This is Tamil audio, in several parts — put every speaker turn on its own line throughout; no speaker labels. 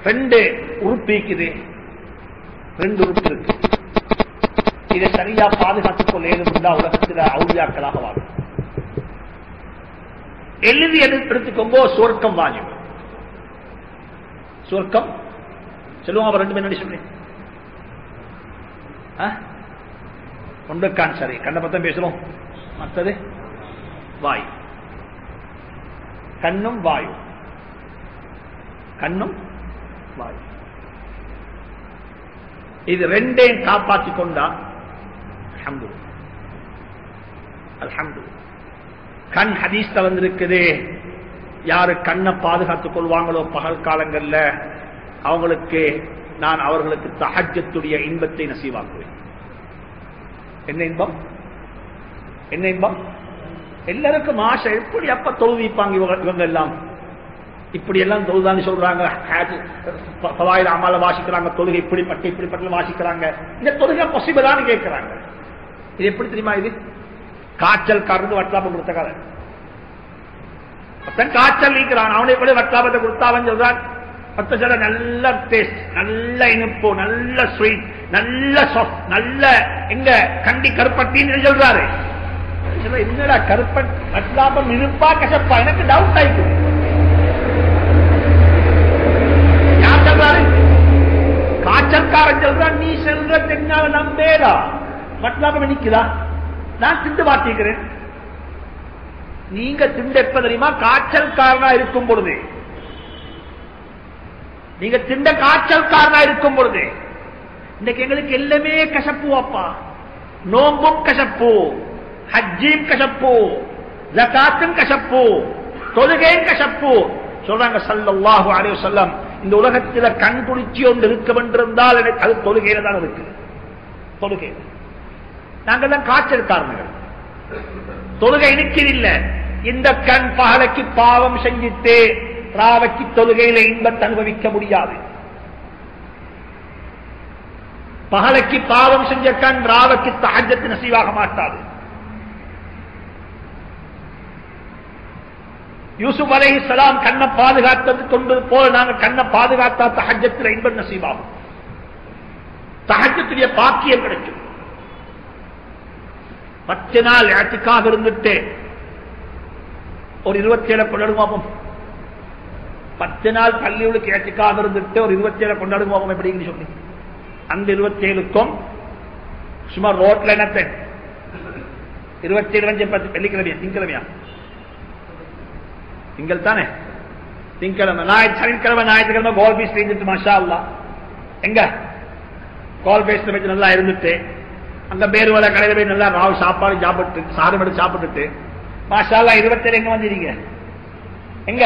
ரெண்டு உறுப்பு இருக்குது, ரெண்டு உறுப்பு இருக்கு. இதை சரியா பாதுகாத்துக் கொள்ள ஏதும் உலகத்தில் அவுலியாக்களாக வாழும். எழுதி எடுத்துக்கோங்கோ, சுவர்க்கம் வாஜிப். சுவர்க்கம் சொல்லுவோம். அவர் ரெண்டு பேர் சொல்லி ஒன்றுக்கான் சரி, கண்ணை பத்தம் பேசுறோம். மற்றது வாயு, கண்ணும் வாயு, கண்ணும் வாயு. இது ரெண்டையும் காப்பாற்றிக் கொண்டா அல்ஹம்துலில்லாஹ். அல்ஹம்துலில்லாஹ். கண் ஹதீஸ்ல வந்திருக்குது, யாரு கண்ணை பாதுகாத்துக் கொள்வாங்களோ பகல் காலங்கள்ல அவங்களுக்கு நான் அவர்களுக்கு தஹஜ்ஜத்துடைய இன்பத்தை நசீவாக்குவேன். என்ன இன்பம்? என்ன இன்பம்? எல்லாருக்கும் ஆசை. எப்படி அப்ப தொழுவிப்பாங்க இவங்க எல்லாம்? இப்படி எல்லாம் தொழுதான்னு சொல்றாங்க, பவாயில் அமால வாசிக்கிறாங்க, தொழுகை இப்படிப்பட்ட வாசிக்கிறாங்க. இந்த தொழுகை பாசிபிளான்னு கேட்கிறாங்க. இது எப்படி தெரியுமா? இது காய்ச்சல் காரணம் வட்டாபம் கொடுத்த கதை. காய்ச்சல் நீக்கிறான், அவனை எப்படி வட்டாபத்தை கொடுத்தாவன் சொல்றான். நல்ல டேஸ்ட், நல்ல இனிப்பு, நல்ல ஸ்வீட், நல்ல சாஃப்ட், நல்ல எங்க கண்டி கருப்பட்டின்னு சொல்றாரு. என்னடா கருப்பட் வட்டாபம் இனிப்பா கசப்பா? எனக்கு டவுட் ஆயிடுச்சு. யார் சொல்றாரு? காய்ச்சல்காரன் சொல்றான், நீ செல்ற தென்னால நம்பேடா வட்டாபம் நிக்குதா? நான் திண்டு வாட்டிக்கிறேன். நீங்க திண்டு எப்ப தெரியுமா? காய்ச்சல்காரனா இருக்கும் பொழுது. நீங்க திண்ட காய்ச்சல்காரனா இருக்கும் பொழுது. இன்னைக்கு எங்களுக்கு எல்லாமே கசப்பு அப்பா. நோம்பும் கசப்பு, ஹஜ்ஜியும் கசப்பு, ஜகாத்தும் கசப்பு, தொழுகையும் கசப்பு. சொல்றாங்க ஸல்லல்லாஹு அலைஹி வஸல்லம், இந்த உலகத்தில் கண் குளிர்ச்சி ஒன்று இருக்க வேண்டியிருந்தால் அது தொழுகையில தான் இருக்கு. தொழுகை. நாங்கள் தான் காய்ச்சல்காரர்கள். தொழுகை நிற்கிறதில்லை. இந்த கண் பகலைக்கு பாவம் செஞ்சிட்டு ராவைக்கு தொழுகையில இன்பத்தை அனுபவிக்க முடியாது. பகலைக்கு பாவம் செஞ்ச கண் ராவைக்கு தஹஜ்ஜத் நசீவாக மாட்டாது. யூசுப் அலைஹிஸ்ஸலாம் கண்ணை பாதுகாத்தது கொண்டது போல நாங்கள் கண்ணை பாதுகாத்தா தஹஜ்ஜத்தில் இன்பம் நசீவாகும். தஹஜ்ஜத்துடைய பாக்கியம் கிடைக்கும். 10 நாள் இஅ்திகாஃப் இருந்துட்டு ஒரு 27 கொண்டாடுவோம். 10 நாள் பள்ளிகளுக்கு இஅ்திகாஃப் இருந்துட்டு ஒரு 27 கொண்டாடுவோம். எப்படின்னு சொல்லி அந்த 27க்கும் சும்மா ரோட்ல என்னத்த 27 வெள்ளிக்கிழமையா திங்கக்கிழமையா? திங்கள் தானே, திங்கக்கிழமை. சனிக்கிழமை ஞாயிற்றுக்கிழமை கோல் பீஸ் இருந்துட்டு மாஷா அல்லாஹ் எங்க கோல் பேஸ்ல வச்சு நல்லா இருந்துட்டு அங்க பேருவல கடையில போய் நல்லா ராவு சாப்பாடு சாப்பிட்டு சாதம் எடுத்து சாப்பிட்டுட்டு மாஷா அல்லாஹ் 27 எங்க வந்தீங்க? எங்க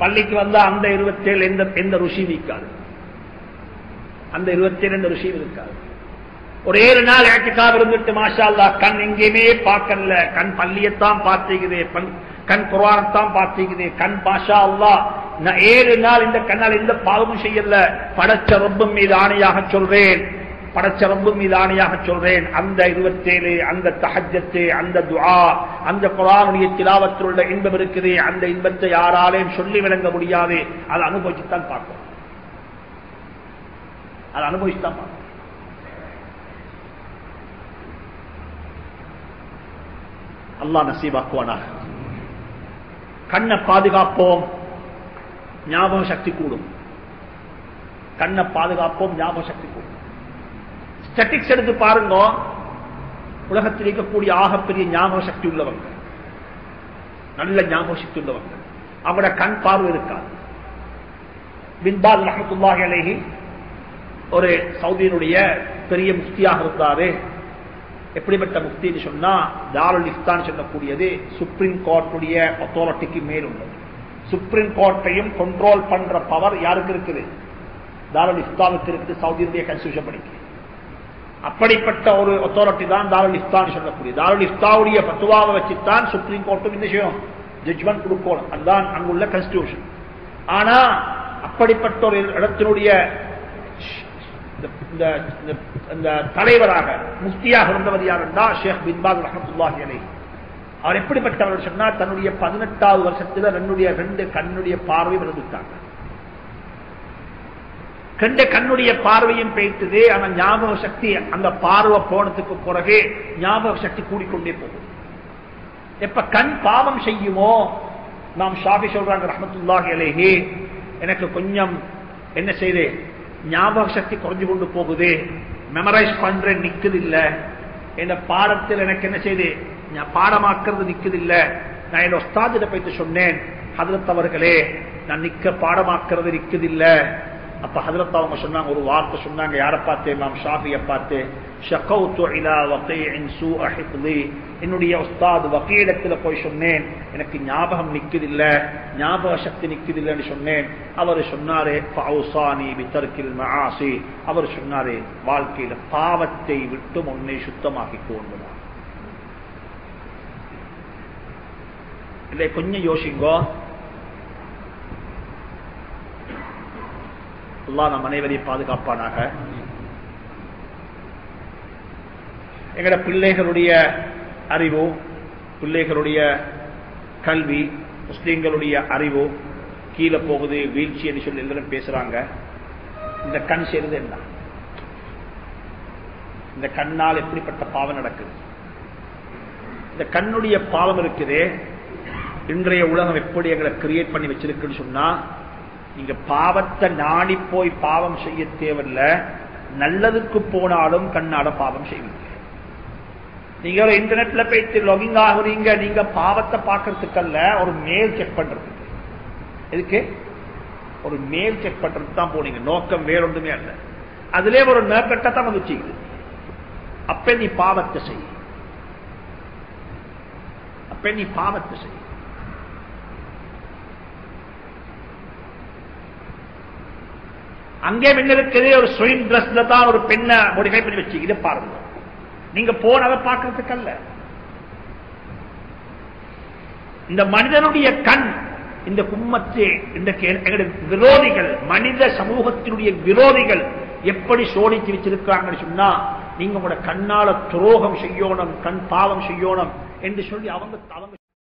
பள்ளிக்கு வந்தா அந்த 27 எந்த ருசியும் இருக்காது. அந்த 27 எந்த ருசியும் இருக்காது. ஒரு 7 நாள் இஅ்திகாஃப் இருந்துட்டு மாஷா அல்லாஹ் கண் எங்கேயுமே பார்க்கல, கண் பள்ளியத்தான் பார்த்துக்குது, கண் குர்ஆனைத்தான் பார்த்துக்குது, கண் மாஷா அல்லாஹ் 7 நாள் இந்த கண்ணால் எந்த பாவமும் செய்யல. படைச்ச ரப்பின் மீது ஆணையாக சொல்றேன், படைச்ச ரப்பின் மீது ஆணையாக சொல்றேன், அந்த 27 அந்த தஹஜ்ஜத், அந்த துஆ, அந்த குர்ஆனுடைய திலாவத்தில் உள்ள இன்பம் இருக்குது. அந்த இன்பத்தை யாராலையும் சொல்லி விளங்க முடியாது. அதை அனுபவிச்சுத்தான் பார்க்கணும். அதை அனுபவிச்சுதான் பார்க்கணும். அல்லாஹ் நசீபாக்குவானாக. கண்ணை பாதுகாப்போம், ஞாபக சக்தி கூடும். கண்ணை பாதுகாப்போம், ஞாபக சக்தி கூடும். ஸ்டாட்டிக்ஸ் எடுத்து பாருங்க, உலகத்தில் இருக்கக்கூடிய ஆகப்பெரிய ஞாபக சக்தி உள்ளவங்க, நல்ல ஞாபக சக்தி உள்ளவங்க, அவங்களோட கண் பார்வை இருக்காது. பின் பாஸ் ரஹ்மத்துல்லாஹி அலைஹி ஒரு சவுதியினுடைய பெரிய முஃப்தியாக இருந்தாரு. எப்படிப்பட்ட முஃப்தின்னு சொன்னா, தாருல் இஃப்தான் சொல்லக்கூடியது சுப்ரீம் கோர்ட்டுடைய அத்தாரிட்டிக்கு மேல் உள்ளது. சுப்ரீம் கோர்ட்டையும் கண்ட்ரோல் பண்ற பவர் யாருக்கு இருக்குது? தாருல் இஃப்தானுக்கு இருக்குது, சவுதியுடைய கான்ஸ்டிடியூஷன் படிக்க. அப்படிப்பட்ட ஒரு அத்தாரிட்டி தான் தாருல் இஃப்தான் சொல்லக்கூடிய. தாருல் இஃப்தாவுடைய ஃபத்வாவை வச்சுத்தான் சுப்ரீம் கோர்ட்டும் இந்த விஷயம் ஜட்ஜ்மெண்ட் கொடுக்கணும். அதுதான் அங்குள்ள கான்ஸ்டிடியூஷன். ஆனா அப்படிப்பட்ட ஒரு இடத்தினுடைய இந்த தலைவராக முஃப்தியாக இருந்தவர் யார் என்றால் ஷேக் பின் பாஸ் ரஹ்மத்துல்லாஹி அலைஹி. அவர் எப்படிப்பட்டவர் சொன்னா, தன்னுடைய 18வது வருஷத்துல 2 கண்ணுடைய பார்வை விழுந்துட்டாங்க. கண்ட கண்ணுடைய பார்வையும் பேய்த்தது. ஆனா ஞாபக சக்தி அந்த பார்வை போனதுக்கு பிறகு ஞாபக சக்தி கூடிக்கொண்டே போகும். எப்ப கண் பாவம் செய்யுமோ, நாம் ஷாஃபி சொல்றாங்க ரஹ்மத்துல்லாஹி அலைஹி, எனக்கு கொஞ்சம் என்ன செய்து ஞாபக சக்தி குறைஞ்சு கொண்டு போகுது, மெமரைஸ் பண்றேன் நிக்குது இல்ல, என் பாடத்தில் எனக்கு என்ன செய்து பாடமாக்குறது நிக்குது இல்ல. நான் என் உஸ்தாதிட போயிட்டு சொன்னேன், ஹதரத் அவர்களே நான் நிக்க பாடமாக்குறது நிக்குது இல்ல. அப்ப ஹதரத் அவங்க சொன்னாங்க, ஒரு வார்த்தை சொன்னாங்க. யாரை பார்த்து? இமாம் ஷாஃபியை பார்த்து. ஷகௌது இலா வகீஇன் சூஅ ஹிஃப்லி, என்னுடைய உஸ்தாத் வகீடத்துல போய் சொன்னேன், எனக்கு ஞாபகம் நிக்குதில்ல, ஞாபக சக்தி நிக்குதில்லைன்னு சொன்னேன். அவர் சொன்னாரு ஃபௌசானி பிதர்கில் மஆசி, அவர் சொன்னாரு வாழ்க்கையில பாவத்தை விட்டு உன்னை சுத்தமாக்கிக் கொள்ளுங்க. இல்லை கொஞ்சம் யோசிங்கோ. அல்லாஹ் நம் அனைவரையும் பாதுகாப்பானாக. எங்கட பிள்ளைகளுடைய அறிவு, பிள்ளைகளுடைய கல்வி, முஸ்லீம்களுடைய அறிவு கீழே போகுது, வீழ்ச்சி என்று சொல்லி எல்லாரும் பேசுறாங்க. இந்த கண் செய்வது என்ன? இந்த கண்ணால் எப்படிப்பட்ட பாவம் நடக்குது? இந்த கண்ணுடைய பாவம் இருக்குது. இன்றைய உலகம் எப்படி எங்களை கிரியேட் பண்ணி வச்சிருக்குன்னு சொன்னா, நீங்க பாவத்தை நாடி போய் பாவம் செய்ய தேவையில்ல, நல்லதுக்கு போனாலும் கண்ணாட பாவம் செய்வீங்க. நீங்க ஒரு இன்டர்நெட்ல போயிட்டு லாகிங் ஆகுறீங்க, நீங்க பாவத்தை பார்க்கறதுக்கல்ல, ஒரு மெயில் செக் பண்றதுக்கு. எதுக்கு? ஒரு மெயில் செக் பண்றதுக்கு தான் போனீங்க, நோக்கம் வேற ஒன்றுமே அல்ல. அதுல ஒரு நோக்கத்தை தான் வந்துச்சு. அப்ப நீ பாவத்தை செய், அப்ப நீ பாவத்தை செய். அங்கே பெண் இருக்குது, ஒரு ஸ்விம் டிரெஸ்ல தான் ஒரு பெண்ணை மோடிஃபை பண்ணி வச்சு. இதை பாருங்க, நீங்க போனதை பார்க்கறதுக்கு அல்ல. இந்த மனிதனுடைய கண், இந்த கும்மத்து, இந்த விரோதிகள், மனித சமூகத்தினுடைய விரோதிகள் எப்படி சோடிச்சு வச்சிருக்காங்கன்னு சொன்னா, நீங்க உங்களோட கண்ணால துரோகம் செய்யணும், கண் பாவம் செய்யணும் என்று சொல்லி அவங்க